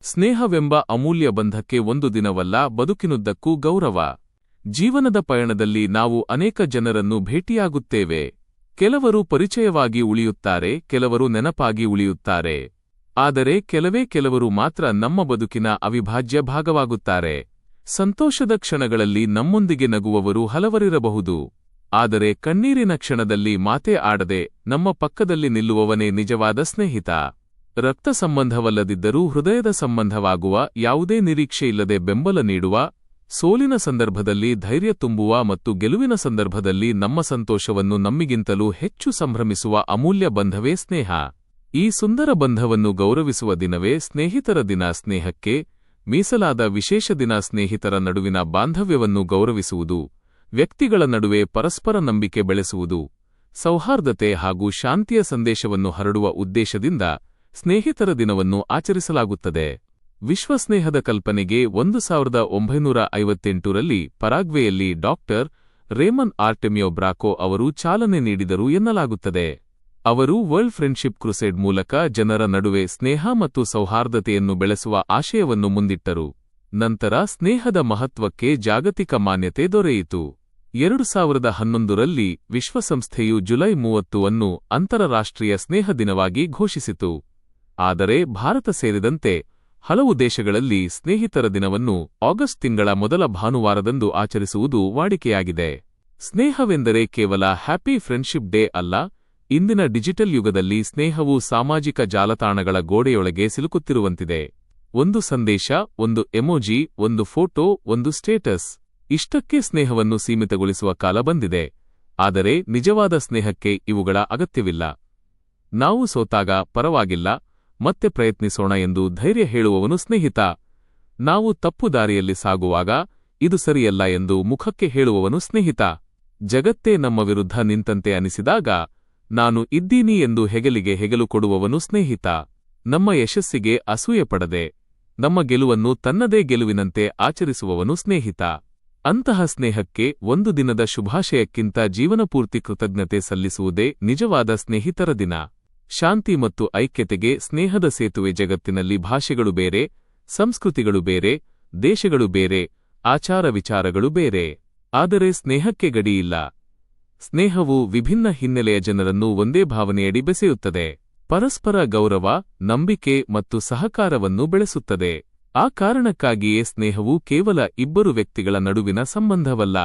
ಸ್ನೇಹವೆಂಬ ಅಮೂಲ್ಯ ಬಂಧಕ್ಕೆ ಒಂದು ದಿನವಲ್ಲ, ಬದುಕಿನುದ್ದಕ್ಕೂ ಗೌರವ. ಜೀವನದ ಪಯಣದಲ್ಲಿ ನಾವು ಅನೇಕ ಜನರನ್ನು ಭೇಟಿಯಾಗುತ್ತೇವೆ. ಕೆಲವರು ಪರಿಚಯವಾಗಿ ಉಳಿಯುತ್ತಾರೆ, ಕೆಲವರು ನೆನಪಾಗಿ ಉಳಿಯುತ್ತಾರೆ. ಆದರೆ ಕೆಲವರು ಮಾತ್ರ ನಮ್ಮ ಬದುಕಿನ ಅವಿಭಾಜ್ಯ ಭಾಗವಾಗುತ್ತಾರೆ. ಸಂತೋಷದ ಕ್ಷಣಗಳಲ್ಲಿ ನಮ್ಮೊಂದಿಗೆ ನಗುವವರು ಹಲವರಿರಬಹುದು. ಆದರೆ ಕಣ್ಣೀರಿನ ಕ್ಷಣದಲ್ಲಿ ಮಾತೇ ಆಡದೆ ನಮ್ಮ ಪಕ್ಕದಲ್ಲಿ ನಿಲ್ಲುವವನೇ ನಿಜವಾದ ಸ್ನೇಹಿತ. ರಕ್ತ ಸಂಬಂಧವಲ್ಲದಿದ್ದರೂ ಹೃದಯದ ಸಂಬಂಧವಾಗುವ, ಯಾವುದೇ ನಿರೀಕ್ಷೆಯಿಲ್ಲದೆ ಬೆಂಬಲ ನೀಡುವ, ಸೋಲಿನ ಸಂದರ್ಭದಲ್ಲಿ ಧೈರ್ಯ ತುಂಬುವ ಮತ್ತು ಗೆಲುವಿನ ಸಂದರ್ಭದಲ್ಲಿ ನಮ್ಮ ಸಂತೋಷವನ್ನು ನಮ್ಮಿಗಿಂತಲೂ ಹೆಚ್ಚು ಸಂಭ್ರಮಿಸುವ ಅಮೂಲ್ಯ ಬಂಧವೇ ಸ್ನೇಹ. ಈ ಸುಂದರ ಬಂಧವನ್ನು ಗೌರವಿಸುವ ದಿನವೇ ಸ್ನೇಹಿತರ ದಿನ. ಸ್ನೇಹಕ್ಕೆ ಮೀಸಲಾದ ವಿಶೇಷ ದಿನ. ಸ್ನೇಹಿತರ ನಡುವಿನ ಬಾಂಧವ್ಯವನ್ನು ಗೌರವಿಸುವುದು, ವ್ಯಕ್ತಿಗಳ ನಡುವೆ ಪರಸ್ಪರ ನಂಬಿಕೆ ಬೆಳೆಸುವುದು, ಸೌಹಾರ್ದತೆ ಹಾಗೂ ಶಾಂತಿಯ ಸಂದೇಶವನ್ನು ಹರಡುವ ಉದ್ದೇಶದಿಂದ ಸ್ನೇಹಿತರ ದಿನವನ್ನು ಆಚರಿಸಲಾಗುತ್ತದೆ. ವಿಶ್ವ ಸ್ನೇಹದ ಕಲ್ಪನೆಗೆ 1958ರಲ್ಲಿ ಪರಾಗ್ವೆಯಲ್ಲಿ ಡಾಕ್ಟರ್ ರೇಮನ್ ಆರ್ಟೆಮಿಯೋ ಬ್ರಾಕೋ ಅವರು ಚಾಲನೆ ನೀಡಿದರು ಎನ್ನಲಾಗುತ್ತದೆ. ಅವರು ವರ್ಲ್ಡ್ ಫ್ರೆಂಡ್ಶಿಪ್ ಕ್ರುಸೇಡ್ ಮೂಲಕ ಜನರ ನಡುವೆ ಸ್ನೇಹ ಮತ್ತು ಸೌಹಾರ್ದತೆಯನ್ನು ಬೆಳೆಸುವ ಆಶಯವನ್ನು ಮುಂದಿಟ್ಟರು. ನಂತರ ಸ್ನೇಹದ ಮಹತ್ವಕ್ಕೆ ಜಾಗತಿಕ ಮಾನ್ಯತೆ ದೊರೆಯಿತು. 2011ರಲ್ಲಿ ವಿಶ್ವಸಂಸ್ಥೆಯು ಜುಲೈ 30ನ್ನು ಅಂತಾರಾಷ್ಟ್ರೀಯ ಸ್ನೇಹ ದಿನವಾಗಿ ಘೋಷಿಸಿತು. ಆದರೆ ಭಾರತ ಸೇರಿದಂತೆ ಹಲವು ದೇಶಗಳಲ್ಲಿ ಸ್ನೇಹಿತರ ದಿನವನ್ನು ಆಗಸ್ಟ್ ತಿಂಗಳ ಮೊದಲ ಭಾನುವಾರದಂದು ಆಚರಿಸುವುದು ವಾಡಿಕೆಯಾಗಿದೆ. ಸ್ನೇಹವೆಂದರೆ ಕೇವಲ ಹ್ಯಾಪಿ ಫ್ರೆಂಡ್ಶಿಪ್ ಡೇ ಅಲ್ಲ. ಇಂದಿನ ಡಿಜಿಟಲ್ ಯುಗದಲ್ಲಿ ಸ್ನೇಹವು ಸಾಮಾಜಿಕ ಜಾಲತಾಣಗಳ ಗೋಡೆಯೊಳಗೆ ಸಿಲುಕುತ್ತಿರುವಂತಿದೆ. ಒಂದು ಸಂದೇಶ, ಒಂದು ಎಮೋಜಿ, ಒಂದು ಫೋಟೋ, ಒಂದು ಸ್ಟೇಟಸ್, ಇಷ್ಟಕ್ಕೆ ಸ್ನೇಹವನ್ನು ಸೀಮಿತಗೊಳಿಸುವ ಕಾಲ ಬಂದಿದೆ. ಆದರೆ ನಿಜವಾದ ಸ್ನೇಹಕ್ಕೆ ಇವುಗಳ ಅಗತ್ಯವಿಲ್ಲ. ನಾವು ಸೋತಾಗ ಪರವಾಗಿಲ್ಲ, ಮತ್ತೆ ಪ್ರಯತ್ನಿಸೋಣ ಎಂದು ಧೈರ್ಯ ಹೇಳುವವನು ಸ್ನೇಹಿತ. ನಾವು ತಪ್ಪು ದಾರಿಯಲ್ಲಿ ಸಾಗುವಾಗ ಇದು ಸರಿಯಲ್ಲ ಎಂದು ಮುಖಕ್ಕೆ ಹೇಳುವವನು ಸ್ನೇಹಿತ. ಜಗತ್ತೇ ನಮ್ಮ ವಿರುದ್ಧ ನಿಂತಂತೆ ಅನಿಸಿದಾಗ ನಾನು ಇದ್ದೀನಿ ಎಂದು ಹೆಗಲಿಗೆ ಹೆಗಲು ಕೊಡುವವನು ಸ್ನೇಹಿತ. ನಮ್ಮ ಯಶಸ್ಸಿಗೆ ಅಸೂಯೆಪಡದೆ ನಮ್ಮ ಗೆಲುವನ್ನು ತನ್ನದೇ ಗೆಲುವಿನಂತೆ ಆಚರಿಸುವವನು ಸ್ನೇಹಿತ. ಅಂತಹ ಸ್ನೇಹಕ್ಕೆ ಒಂದು ದಿನದ ಶುಭಾಶಯಕ್ಕಿಂತ ಜೀವನಪೂರ್ತಿ ಕೃತಜ್ಞತೆ ಸಲ್ಲಿಸುವುದೇ ನಿಜವಾದ ಸ್ನೇಹಿತರ ದಿನ. ಶಾಂತಿ ಮತ್ತು ಐಕ್ಯತೆಗೆ ಸ್ನೇಹದ ಸೇತುವೆ. ಜಗತ್ತಿನಲ್ಲಿ ಭಾಷೆಗಳು ಬೇರೆ, ಸಂಸ್ಕೃತಿಗಳು ಬೇರೆ, ದೇಶಗಳು ಬೇರೆ, ಆಚಾರ ವಿಚಾರಗಳು ಬೇರೆ. ಆದರೆ ಸ್ನೇಹಕ್ಕೆ ಗಡಿಯಿಲ್ಲ. ಸ್ನೇಹವು ವಿಭಿನ್ನ ಹಿನ್ನೆಲೆಯ ಜನರನ್ನು ಒಂದೇ ಭಾವನೆಯಡಿ ಬೆಸೆಯುತ್ತದೆ. ಪರಸ್ಪರ ಗೌರವ, ನಂಬಿಕೆ ಮತ್ತು ಸಹಕಾರವನ್ನು ಬೆಳೆಸುತ್ತದೆ. ಆ ಕಾರಣಕ್ಕಾಗಿಯೇ ಸ್ನೇಹವು ಕೇವಲ ಇಬ್ಬರು ವ್ಯಕ್ತಿಗಳ ನಡುವಿನ ಸಂಬಂಧವಲ್ಲ.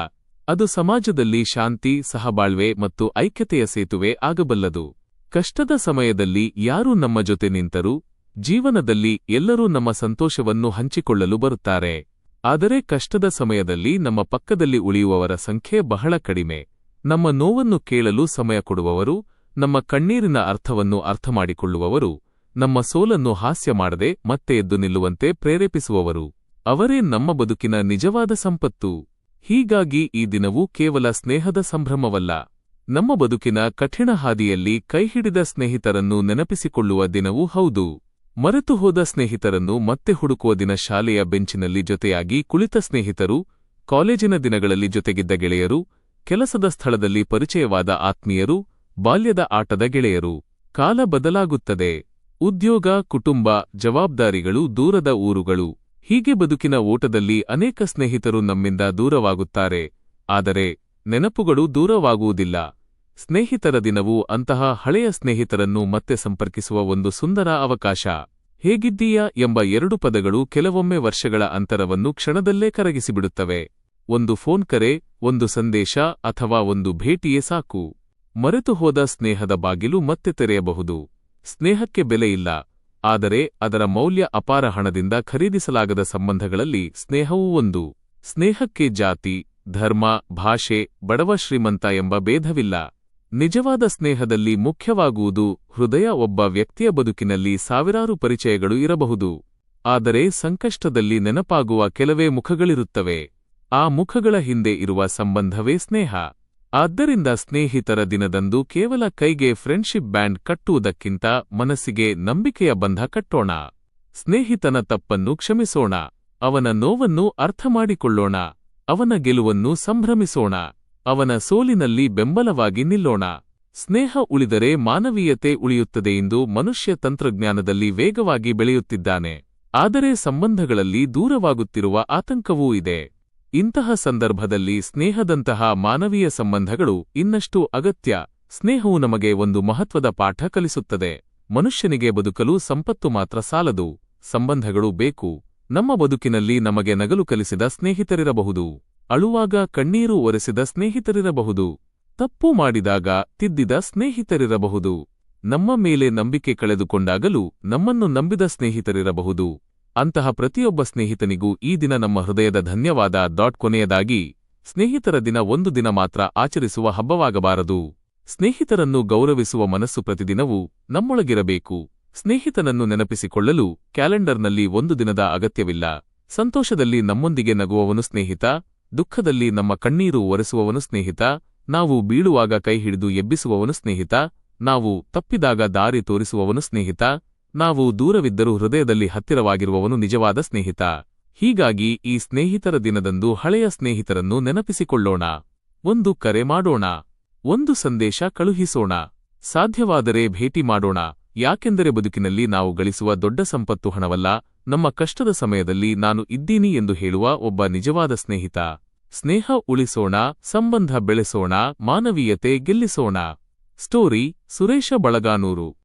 ಅದು ಸಮಾಜದಲ್ಲಿ ಶಾಂತಿ, ಸಹಬಾಳ್ವೆ ಮತ್ತು ಐಕ್ಯತೆಯ ಸೇತುವೆ ಆಗಬಲ್ಲದು. ಕಷ್ಟದ ಸಮಯದಲ್ಲಿ ಯಾರು ನಮ್ಮ ಜೊತೆ ನಿಂತರೂ, ಜೀವನದಲ್ಲಿ ಎಲ್ಲರೂ ನಮ್ಮ ಸಂತೋಷವನ್ನು ಹಂಚಿಕೊಳ್ಳಲು ಬರುತ್ತಾರೆ. ಆದರೆ ಕಷ್ಟದ ಸಮಯದಲ್ಲಿ ನಮ್ಮ ಪಕ್ಕದಲ್ಲಿ ಉಳಿಯುವವರ ಸಂಖ್ಯೆ ಬಹಳ ಕಡಿಮೆ. ನಮ್ಮ ನೋವನ್ನು ಕೇಳಲು ಸಮಯ ಕೊಡುವವರು, ನಮ್ಮ ಕಣ್ಣೀರಿನ ಅರ್ಥವನ್ನು ಅರ್ಥಮಾಡಿಕೊಳ್ಳುವವರು, ನಮ್ಮ ಸೋಲನ್ನು ಹಾಸ್ಯ ಮಾಡದೆ ಮತ್ತೆ ಎದ್ದು ನಿಲ್ಲುವಂತೆ ಪ್ರೇರೇಪಿಸುವವರು, ಅವರೇ ನಮ್ಮ ಬದುಕಿನ ನಿಜವಾದ ಸಂಪತ್ತು. ಹೀಗಾಗಿ ಈ ದಿನವು ಕೇವಲ ಸ್ನೇಹದ ಸಂಭ್ರಮವಲ್ಲ, ನಮ್ಮ ಬದುಕಿನ ಕಠಿಣ ಹಾದಿಯಲ್ಲಿ ಕೈಹಿಡಿದ ಸ್ನೇಹಿತರನ್ನು ನೆನಪಿಸಿಕೊಳ್ಳುವ ದಿನವೂ ಹೌದು. ಮರೆತು ಹೋದ ಸ್ನೇಹಿತರನ್ನು ಮತ್ತೆ ಹುಡುಕುವ ದಿನ. ಶಾಲೆಯ ಬೆಂಚಿನಲ್ಲಿ ಜೊತೆಯಾಗಿ ಕುಳಿತ ಸ್ನೇಹಿತರು, ಕಾಲೇಜಿನ ದಿನಗಳಲ್ಲಿ ಜೊತೆಗಿದ್ದ ಗೆಳೆಯರು, ಕೆಲಸದ ಸ್ಥಳದಲ್ಲಿ ಪರಿಚಯವಾದ ಆತ್ಮೀಯರು, ಬಾಲ್ಯದ ಆಟದ ಗೆಳೆಯರು. ಕಾಲ ಬದಲಾಗುತ್ತದೆ. ಉದ್ಯೋಗ, ಕುಟುಂಬ, ಜವಾಬ್ದಾರಿಗಳು, ದೂರದ ಊರುಗಳು, ಹೀಗೆ ಬದುಕಿನ ಓಟದಲ್ಲಿ ಅನೇಕ ಸ್ನೇಹಿತರು ನಮ್ಮಿಂದ ದೂರವಾಗುತ್ತಾರೆ. ಆದರೆ ನೆನಪುಗಳು ದೂರವಾಗುವುದಿಲ್ಲ. ಸ್ನೇಹಿತರ ದಿನವು ಅಂತಹ ಹಳೆಯ ಸ್ನೇಹಿತರನ್ನು ಮತ್ತೆ ಸಂಪರ್ಕಿಸುವ ಒಂದು ಸುಂದರ ಅವಕಾಶ. ಹೇಗಿದ್ದೀಯಾ ಎಂಬ 2 ಪದಗಳು ಕೆಲವೊಮ್ಮೆ ವರ್ಷಗಳ ಅಂತರವನ್ನು ಕ್ಷಣದಲ್ಲೇ ಕರಗಿಸಿಬಿಡುತ್ತವೆ. ಒಂದು ಫೋನ್ ಕರೆ, ಒಂದು ಸಂದೇಶ ಅಥವಾ ಒಂದು ಭೇಟಿಯೇ ಸಾಕು. ಮರೆತು ಹೋದ ಸ್ನೇಹದ ಬಾಗಿಲು ಮತ್ತೆ ತೆರೆಯಬಹುದು. ಸ್ನೇಹಕ್ಕೆ ಬೆಲೆಯಿಲ್ಲ, ಆದರೆ ಅದರ ಮೌಲ್ಯ ಅಪಾರ. ಹಣದಿಂದ ಖರೀದಿಸಲಾಗದ ಸಂಬಂಧಗಳಲ್ಲಿ ಸ್ನೇಹವೂ ಒಂದು. ಸ್ನೇಹಕ್ಕೆ ಜಾತಿ, ಧರ್ಮ, ಭಾಷೆ, ಬಡವ ಶ್ರೀಮಂತ ಎಂಬ ಭೇದವಿಲ್ಲ. ನಿಜವಾದ ಸ್ನೇಹದಲ್ಲಿ ಮುಖ್ಯವಾಗುವುದು ಹೃದಯ. ಒಬ್ಬ ವ್ಯಕ್ತಿಯ ಬದುಕಿನಲ್ಲಿ ಸಾವಿರಾರು ಪರಿಚಯಗಳು ಇರಬಹುದು, ಆದರೆ ಸಂಕಷ್ಟದಲ್ಲಿ ನೆನಪಾಗುವ ಕೆಲವೇ ಮುಖಗಳಿರುತ್ತವೆ. ಆ ಮುಖಗಳ ಹಿಂದೆ ಇರುವ ಸಂಬಂಧವೇ ಸ್ನೇಹ. ಆದ್ದರಿಂದ ಸ್ನೇಹಿತರ ದಿನದಂದು ಕೇವಲ ಕೈಗೆ ಫ್ರೆಂಡ್ಶಿಪ್ ಬ್ಯಾಂಡ್ ಕಟ್ಟುವುದಕ್ಕಿಂತ ಮನಸ್ಸಿಗೆ ನಂಬಿಕೆಯ ಬಂಧ ಕಟ್ಟೋಣ. ಸ್ನೇಹಿತನ ತಪ್ಪನ್ನು ಕ್ಷಮಿಸೋಣ, ಅವನ ನೋವನ್ನು ಅರ್ಥಮಾಡಿಕೊಳ್ಳೋಣ, ಅವನ ಗೆಲುವನ್ನು ಸಂಭ್ರಮಿಸೋಣ, ಅವನ ಸೋಲಿನಲ್ಲಿ ಬೆಂಬಲವಾಗಿ ನಿಲ್ಲೋಣ. ಸ್ನೇಹ ಉಳಿದರೆ ಮಾನವೀಯತೆ ಉಳಿಯುತ್ತದೆ. ಇಂದು ಮನುಷ್ಯ ತಂತ್ರಜ್ಞಾನದಲ್ಲಿ ವೇಗವಾಗಿ ಬೆಳೆಯುತ್ತಿದ್ದಾನೆ. ಆದರೆ ಸಂಬಂಧಗಳಲ್ಲಿ ದೂರವಾಗುತ್ತಿರುವ ಆತಂಕವೂ ಇದೆ. ಇಂತಹ ಸಂದರ್ಭದಲ್ಲಿ ಸ್ನೇಹದಂತಹ ಮಾನವೀಯ ಸಂಬಂಧಗಳು ಇನ್ನಷ್ಟು ಅಗತ್ಯ. ಸ್ನೇಹವು ನಮಗೆ ಒಂದು ಮಹತ್ವದ ಪಾಠ ಕಲಿಸುತ್ತದೆ. ಮನುಷ್ಯನಿಗೆ ಬದುಕಲು ಸಂಪತ್ತು ಮಾತ್ರ ಸಾಲದು, ಸಂಬಂಧಗಳು ಬೇಕು. ನಮ್ಮ ಬದುಕಿನಲ್ಲಿ ನಮಗೆ ನಗಲು ಕಲಿಸಿದ ಸ್ನೇಹಿತರಿರಬಹುದು, ಅಳುವಾಗ ಕಣ್ಣೀರು ಒರೆಸಿದ ಸ್ನೇಹಿತರಿರಬಹುದು, ತಪ್ಪು ಮಾಡಿದಾಗ ತಿದ್ದಿದ ಸ್ನೇಹಿತರಿರಬಹುದು, ನಮ್ಮ ಮೇಲೆ ನಂಬಿಕೆ ಕಳೆದುಕೊಂಡಾಗಲೂ ನಮ್ಮನ್ನು ನಂಬಿದ ಸ್ನೇಹಿತರಿರಬಹುದು. ಅಂತಹ ಪ್ರತಿಯೊಬ್ಬ ಸ್ನೇಹಿತನಿಗೂ ಈ ದಿನ ನಮ್ಮ ಹೃದಯದ ಧನ್ಯವಾದ. ಕೊನೆಯದಾಗಿ, ಸ್ನೇಹಿತರ ದಿನ ಒಂದು ದಿನ ಮಾತ್ರ ಆಚರಿಸುವ ಹಬ್ಬವಾಗಬಾರದು. ಸ್ನೇಹಿತರನ್ನು ಗೌರವಿಸುವ ಮನಸ್ಸು ಪ್ರತಿದಿನವೂ ನಮ್ಮೊಳಗಿರಬೇಕು. ಸ್ನೇಹಿತನನ್ನು ನೆನಪಿಸಿಕೊಳ್ಳಲು ಕ್ಯಾಲೆಂಡರ್ನಲ್ಲಿ ಒಂದು ದಿನದ ಅಗತ್ಯವಿಲ್ಲ. ಸಂತೋಷದಲ್ಲಿ ನಮ್ಮೊಂದಿಗೆ ನಗುವವನು ಸ್ನೇಹಿತ, ದುಃಖದಲ್ಲಿ ನಮ್ಮ ಕಣ್ಣೀರು ಒರೆಸುವವನು ಸ್ನೇಹಿತ, ನಾವು ಬೀಳುವಾಗ ಕೈಹಿಡಿದು ಎಬ್ಬಿಸುವವನು ಸ್ನೇಹಿತ, ನಾವು ತಪ್ಪಿದಾಗ ದಾರಿ ತೋರಿಸುವವನು ಸ್ನೇಹಿತ, ನಾವು ದೂರವಿದ್ದರೂ ಹೃದಯದಲ್ಲಿ ಹತ್ತಿರವಾಗಿರುವವನು ನಿಜವಾದ ಸ್ನೇಹಿತ. ಹೀಗಾಗಿ ಈ ಸ್ನೇಹಿತರ ದಿನದಂದು ಹಳೆಯ ಸ್ನೇಹಿತರನ್ನು ನೆನಪಿಸಿಕೊಳ್ಳೋಣ. ಒಂದು ಕರೆ ಮಾಡೋಣ, ಒಂದು ಸಂದೇಶ ಕಳುಹಿಸೋಣ, ಸಾಧ್ಯವಾದರೆ ಭೇಟಿ ಮಾಡೋಣ. ಯಾಕೆಂದರೆ ಬದುಕಿನಲ್ಲಿ ನಾವು ಗಳಿಸುವ ದೊಡ್ಡ ಸಂಪತ್ತು ಹಣವಲ್ಲ, ನಮ್ಮ ಕಷ್ಟದ ಸಮಯದಲ್ಲಿ ನಾನು ಇದ್ದೀನಿ ಎಂದು ಹೇಳುವ ಒಬ್ಬ ನಿಜವಾದ ಸ್ನೇಹಿತ. ಸ್ನೇಹ ಉಳಿಸೋಣ, ಸಂಬಂಧ ಬೆಳೆಸೋಣ, ಮಾನವೀಯತೆ ಗೆಲ್ಲಿಸೋಣ. ಸ್ಟೋರಿ ಸುರೇಶ ಬಳಗಾನೂರು.